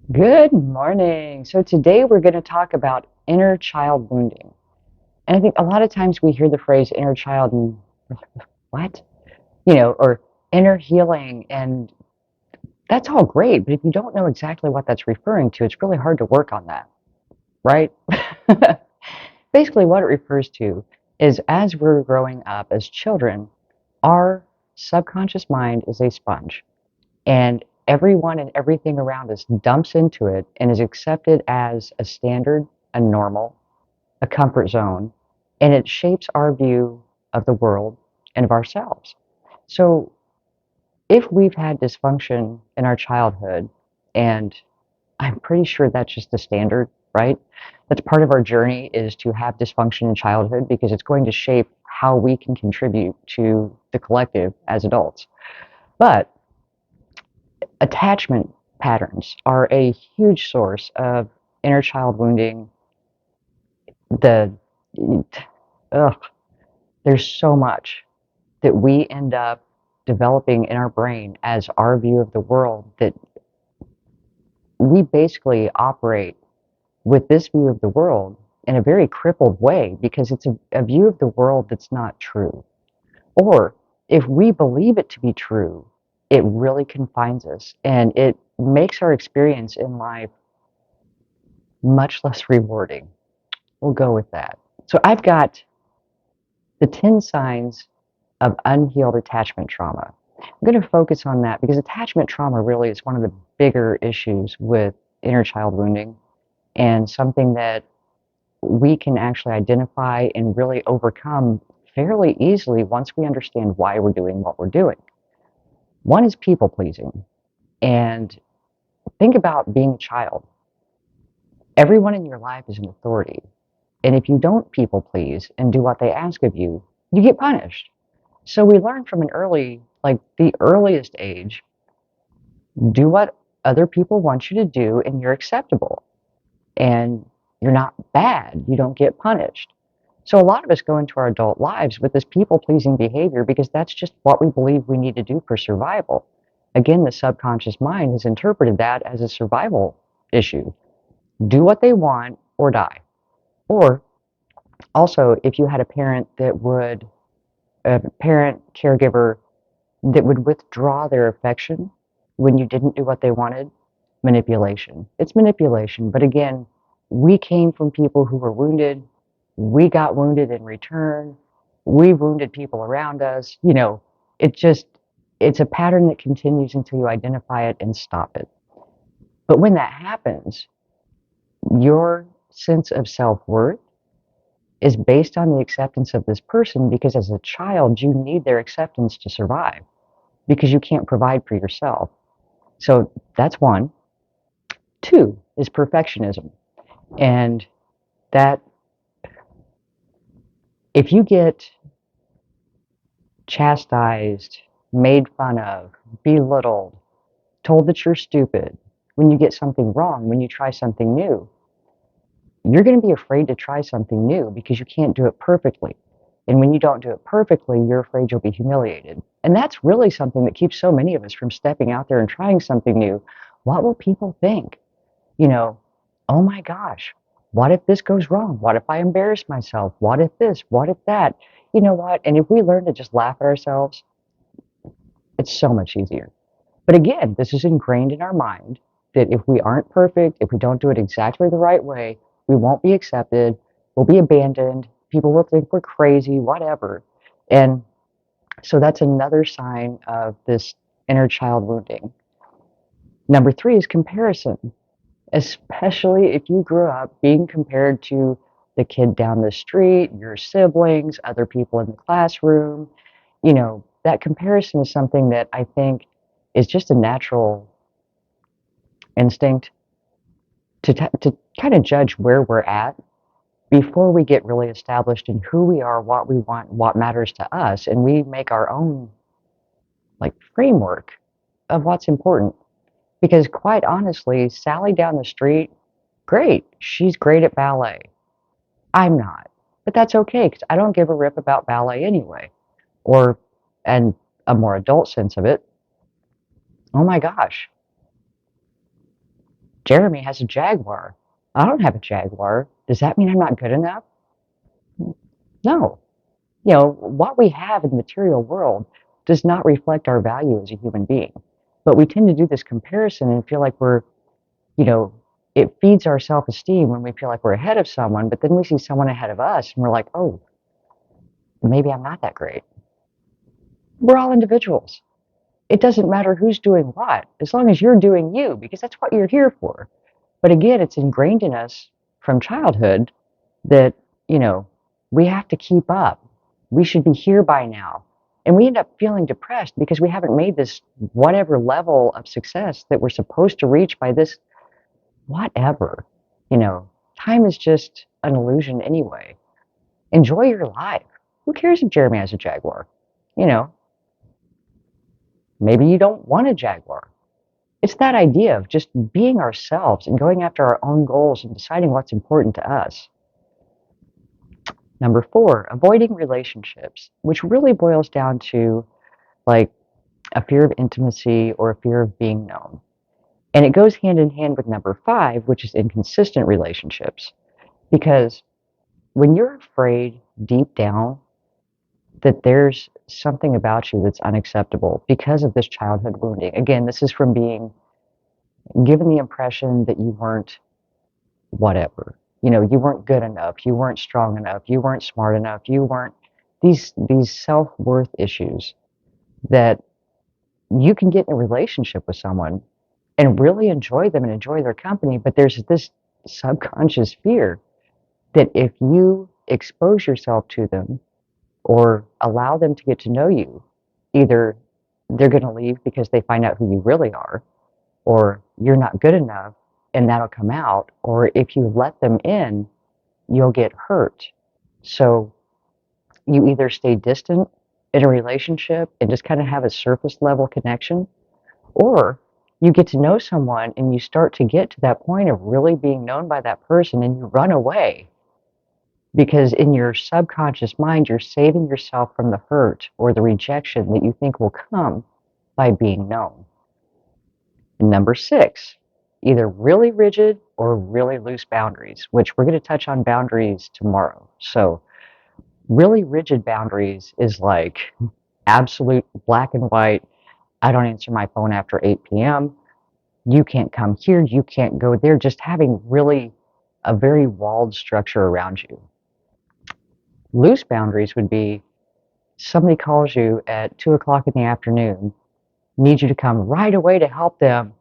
Good morning. So today we're going to talk about inner child wounding. And I think a lot of times we hear the phrase inner child and what? Or inner healing. And that's all great. But if you don't know exactly what that's referring to, it's really hard to work on that, right? Basically, what it refers to is as we're growing up as children, our subconscious mind is a sponge. And everyone and everything around us dumps into it and is accepted as a standard, a normal, a comfort zone, and it shapes our view of the world and of ourselves. So if we've had dysfunction in our childhood, and I'm pretty sure that's just the standard, right? That's part of our journey is to have dysfunction in childhood because it's going to shape how we can contribute to the collective as adults. But attachment patterns are a huge source of inner child wounding. The ugh, there's so much that we end up developing in our brain as our view of the world that we basically operate with this view of the world in a very crippled way because it's a view of the world that's not true. Or if we believe it to be true, it really confines us and it makes our experience in life much less rewarding. We'll go with that. So I've got the 10 signs of unhealed attachment trauma. I'm going to focus on that because attachment trauma really is one of the bigger issues with inner child wounding and something that we can actually identify and really overcome fairly easily once we understand why we're doing what we're doing. One is people pleasing. And think about being a child. Everyone in your life is an authority. And if you don't people please and do what they ask of you, you get punished. So we learn from an early, like the earliest age, do what other people want you to do and you're acceptable. And you're not bad. You don't get punished. So a lot of us go into our adult lives with this people pleasing behavior because that's just what we believe we need to do for survival. Again, the subconscious mind has interpreted that as a survival issue. Do what they want or die. Or also, if you had a parent, caregiver that would withdraw their affection when you didn't do what they wanted, manipulation. It's manipulation. But again, we came from people who were wounded. We got wounded in return. We wounded people around us. It just, it's a pattern that continues until you identify it and stop it. But when that happens, your sense of self-worth is based on the acceptance of this person because as a child, you need their acceptance to survive because you can't provide for yourself. So that's one. Two is perfectionism. And that if you get chastised, made fun of, belittled, told that you're stupid, when you get something wrong, when you try something new, you're going to be afraid to try something new because you can't do it perfectly. And when you don't do it perfectly, you're afraid you'll be humiliated. And that's really something that keeps so many of us from stepping out there and trying something new. What will people think? You know, oh my gosh, what if this goes wrong? What if I embarrass myself? What if this? What if that? You know what? And if we learn to just laugh at ourselves, it's so much easier. But again, this is ingrained in our mind that if we aren't perfect, if we don't do it exactly the right way, we won't be accepted, we'll be abandoned, people will think we're crazy, whatever. And so that's another sign of this inner child wounding. Number three is comparison, especially if you grew up being compared to the kid down the street, your siblings, other people in the classroom. That comparison is something that I think is just a natural instinct to kind of judge where we're at before we get really established in who we are, what we want, what matters to us, and we make our own like framework of what's important. Because quite honestly, Sally down the street, great, she's great at ballet. I'm not, but that's okay because I don't give a rip about ballet anyway. Or, and a more adult sense of it, oh my gosh, Jeremy has a Jaguar. I don't have a Jaguar. Does that mean I'm not good enough? No. What we have in the material world does not reflect our value as a human being. But we tend to do this comparison and feel like you know, it feeds our self-esteem when we feel like we're ahead of someone, but then we see someone ahead of us and we're like, oh, maybe I'm not that great. We're all individuals. It doesn't matter who's doing what, as long as you're doing you, because that's what you're here for. But again, it's ingrained in us from childhood that, you know, we have to keep up. We should be here by now. And we end up feeling depressed because we haven't made this whatever level of success that we're supposed to reach by this whatever. Time is just an illusion anyway. Enjoy your life. Who cares if Jeremy has a Jaguar? You know, maybe you don't want a Jaguar. It's that idea of just being ourselves and going after our own goals and deciding what's important to us. Number 4, avoiding relationships, which really boils down to like a fear of intimacy or a fear of being known. And it goes hand in hand with number 5, which is inconsistent relationships. Because when you're afraid deep down that there's something about you that's unacceptable because of this childhood wounding, again, this is from being given the impression that you weren't whatever. You weren't good enough, you weren't strong enough, you weren't smart enough, you weren't these self-worth issues that you can get in a relationship with someone and really enjoy them and enjoy their company, but there's this subconscious fear that if you expose yourself to them or allow them to get to know you, either they're going to leave because they find out who you really are, or you're not good enough and that'll come out, or if you let them in, you'll get hurt. So you either stay distant in a relationship and just kind of have a surface level connection, or you get to know someone and you start to get to that point of really being known by that person and you run away because in your subconscious mind, you're saving yourself from the hurt or the rejection that you think will come by being known. And number 6, either really rigid or really loose boundaries, which we're going to touch on boundaries tomorrow. So really rigid boundaries is like absolute black and white. I don't answer my phone after 8 p.m. You can't come here. You can't go there. Just having really a very walled structure around you. Loose boundaries would be somebody calls you at 2 o'clock in the afternoon, needs you to come right away to help them.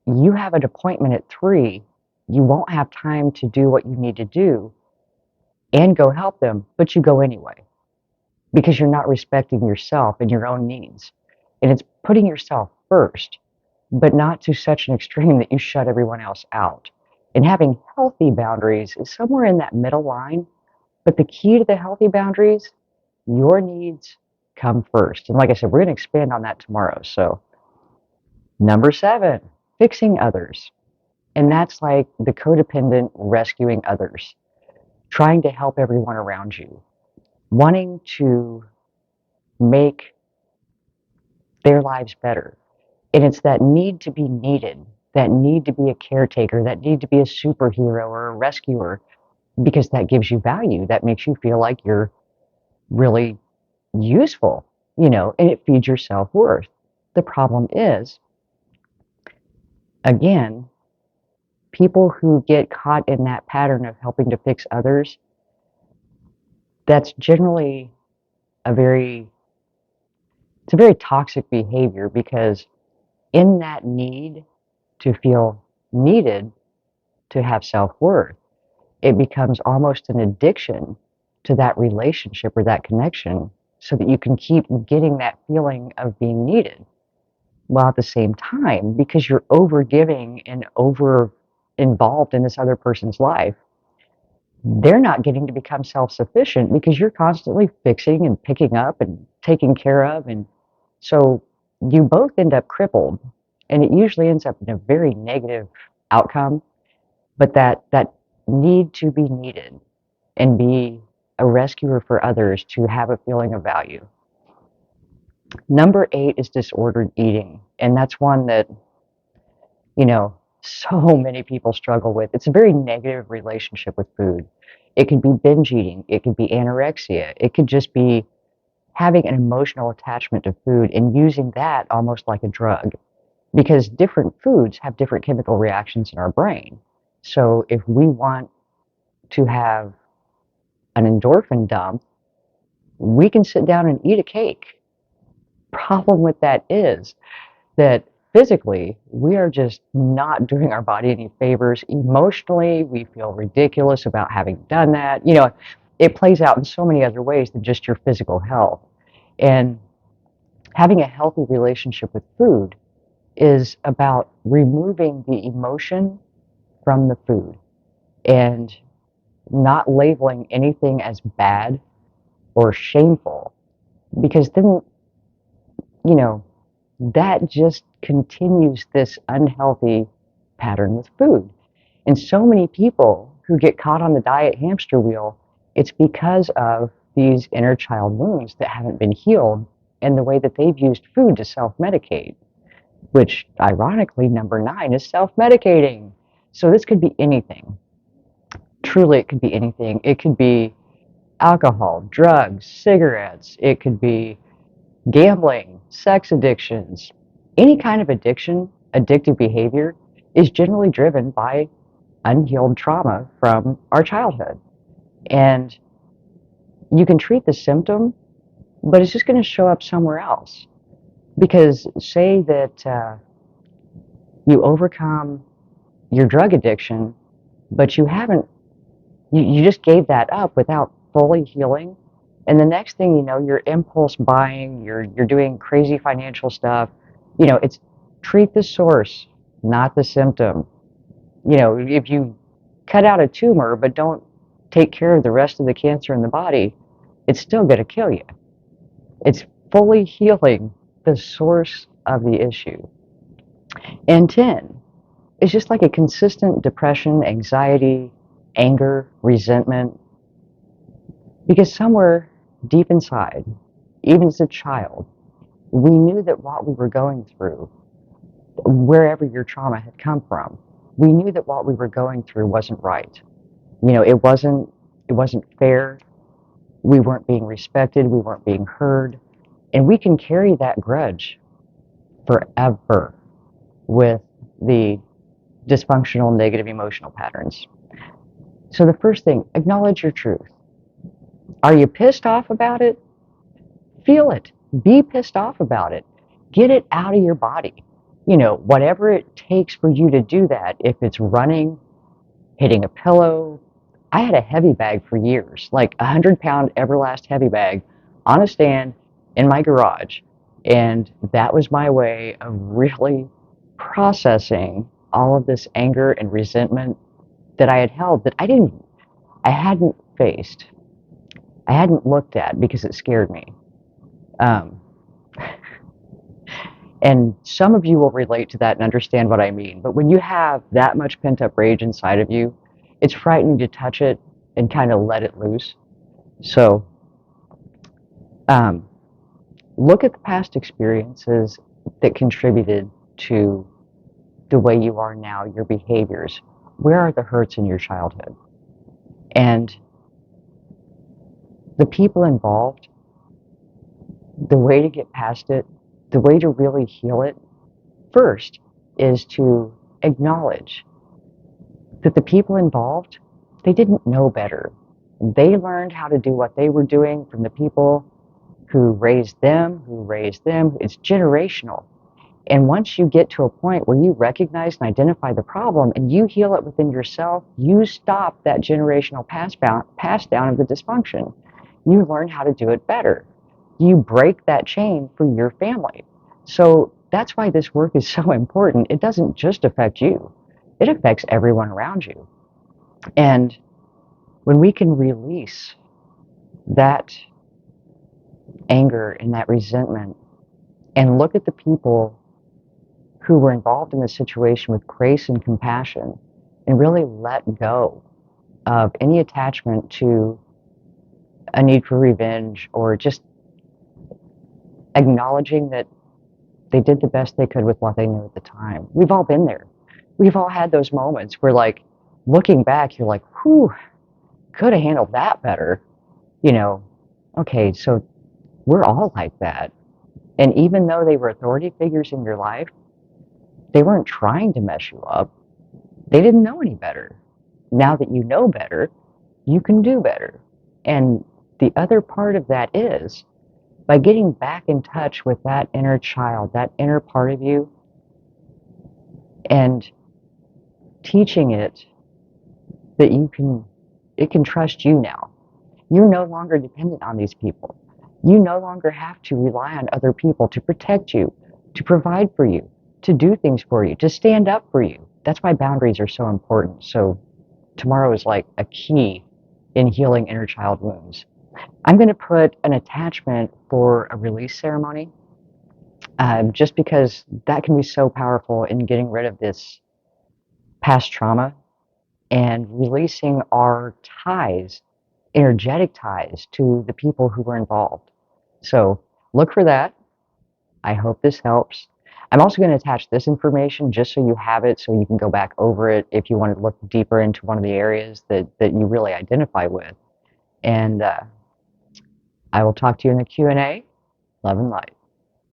You have an appointment at 3. You won't have time to do what you need to do and go help them, but you go anyway because you're not respecting yourself and your own needs. And it's putting yourself first, but not to such an extreme that you shut everyone else out. And having healthy boundaries is somewhere in that middle line. But the key to the healthy boundaries, your needs come first. And like I said, we're going to expand on that tomorrow. So, number 7, fixing others. And that's like the codependent rescuing others, trying to help everyone around you, wanting to make their lives better. And it's that need to be needed, that need to be a caretaker, that need to be a superhero or a rescuer, because that gives you value. That makes you feel like you're really useful, and it feeds your self-worth. The problem is, again, people who get caught in that pattern of helping to fix others, that's generally it's a very toxic behavior, because in that need to feel needed, to have self-worth, it becomes almost an addiction to that relationship or that connection so that you can keep getting that feeling of being needed. While at the same time, because you're over giving and over involved in this other person's life, they're not getting to become self-sufficient because you're constantly fixing and picking up and taking care of. And so you both end up crippled, and it usually ends up in a very negative outcome. But that need to be needed and be a rescuer for others, to have a feeling of value. Number 8 is disordered eating. And that's one that, so many people struggle with. It's a very negative relationship with food. It could be binge eating, it could be anorexia, it could just be having an emotional attachment to food and using that almost like a drug, because different foods have different chemical reactions in our brain. So if we want to have an endorphin dump, we can sit down and eat a cake. Problem with that is that physically, we are just not doing our body any favors. Emotionally, we feel ridiculous about having done that. It plays out in so many other ways than just your physical health. And having a healthy relationship with food is about removing the emotion from the food and not labeling anything as bad or shameful, because then, you know, that just continues this unhealthy pattern with food. And so many people who get caught on the diet hamster wheel, it's because of these inner child wounds that haven't been healed and the way that they've used food to self-medicate, which ironically, number 9 is self-medicating. So this could be anything. Truly, it could be anything. It could be alcohol, drugs, cigarettes. It could be gambling, sex addictions. Any kind of addiction, addictive behavior, is generally driven by unhealed trauma from our childhood. And you can treat the symptom, but it's just going to show up somewhere else. Because say that you overcome your drug addiction, but you just gave that up without fully healing. And the next thing you know, you're impulse buying, you're doing crazy financial stuff. It's treat the source, not the symptom. If you cut out a tumor but don't take care of the rest of the cancer in the body, it's still going to kill you. It's fully healing the source of the issue. And 10 is just like a consistent depression, anxiety, anger, resentment, because somewhere deep inside, even as a child, we knew that what we were going through, wherever your trauma had come from, we knew that what we were going through wasn't right. It wasn't fair. We weren't being respected. We weren't being heard. And we can carry that grudge forever with the dysfunctional negative emotional patterns. So the first thing, acknowledge your truth. Are you pissed off about it? Feel it. Be pissed off about it. Get it out of your body. Whatever it takes for you to do that, if it's running, hitting a pillow. I had a heavy bag for years, like 100-pound Everlast heavy bag on a stand in my garage. And that was my way of really processing all of this anger and resentment that I had held that I hadn't faced. I hadn't looked at because it scared me. Um, and some of you will relate to that and understand what I mean. But when you have that much pent up rage inside of you, it's frightening to touch it and kind of let it loose. So look at the past experiences that contributed to the way you are now, your behaviors. Where are the hurts in your childhood? And the people involved, the way to get past it, the way to really heal it, first is to acknowledge that the people involved, they didn't know better. They learned how to do what they were doing from the people who raised them. It's generational. And once you get to a point where you recognize and identify the problem and you heal it within yourself, you stop that generational pass down of the dysfunction. You learn how to do it better. You break that chain for your family. So that's why this work is so important. It doesn't just affect you. It affects everyone around you. And when we can release that anger and that resentment and look at the people who were involved in the situation with grace and compassion and really let go of any attachment to a need for revenge, or just acknowledging that they did the best they could with what they knew at the time. We've all been there. we've all had those moments where, like, looking back, you're like, whew, could have handled that better. You know, okay, so we're all like that. And even though they were authority figures in your life, they weren't trying to mess you up. They didn't know any better. Now that you know better, you can do better. And the other part of that is by getting back in touch with that inner child, that inner part of you, and teaching it that it can trust you now. You're no longer dependent on these people. You no longer have to rely on other people to protect you, to provide for you, to do things for you, to stand up for you. That's why boundaries are so important. So tomorrow is like a key in healing inner child wounds. I'm going to put an attachment for a release ceremony, just because that can be so powerful in getting rid of this past trauma and releasing our ties, energetic ties to the people who were involved. So look for that. I hope this helps. I'm also going to attach this information just so you have it, so you can go back over it if you want to look deeper into one of the areas that you really identify with. And I will talk to you in the Q&A. Love and light.